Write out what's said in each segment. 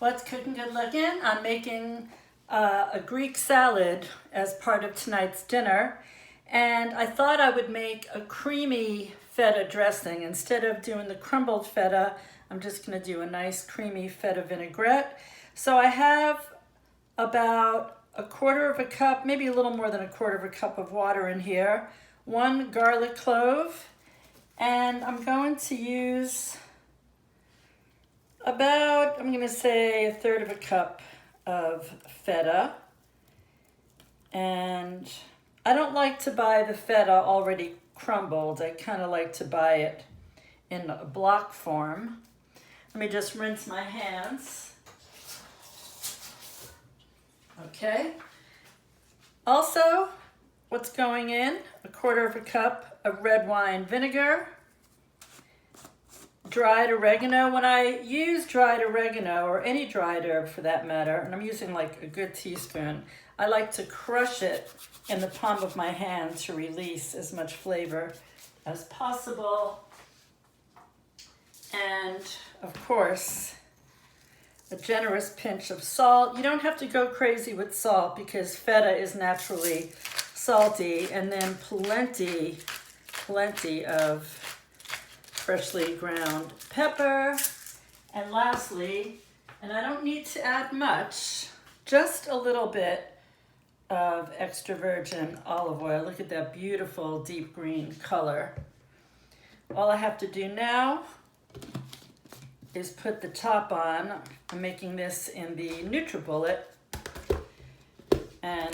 What's cooking good looking? I'm making a Greek salad as part of tonight's dinner, and I thought I would make a creamy feta dressing. Instead of doing the crumbled feta, I'm just going to do a nice creamy feta vinaigrette. So I have about a quarter of a cup, maybe a little more than a quarter of a cup of water in here, one garlic clove, and I'm going to use about, I'm going to say, a third of a cup of feta. And I don't like to buy the feta already crumbled. I kind of like to buy it in a block form. Let me just rinse my hands. Okay. Also, what's going in? A quarter of a cup of red wine vinegar. Dried oregano. When I use dried oregano, or any dried herb for that matter, and I'm using like a good teaspoon, I like to crush it in the palm of my hand to release as much flavor as possible. And of course, a generous pinch of salt. You don't have to go crazy with salt because feta is naturally salty. And then plenty of freshly ground pepper. And lastly, and I don't need to add much, just a little bit of extra virgin olive oil. Look at that beautiful deep green color. All I have to do now is put the top on. I'm making this in the NutriBullet. And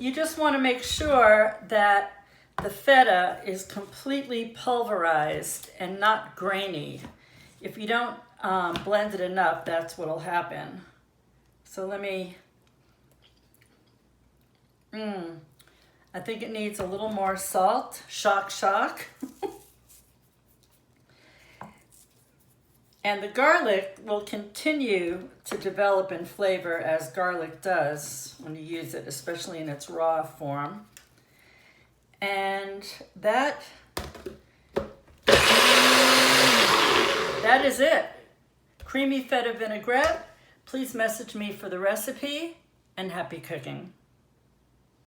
you just want to make sure that the feta is completely pulverized and not grainy. If you don't blend it enough, that's what'll happen. So let me, I think it needs a little more salt. Shock. And the garlic will continue to develop in flavor as garlic does when you use it, especially in its raw form. And that is it. Creamy feta vinaigrette. Please message me for the recipe, and happy cooking.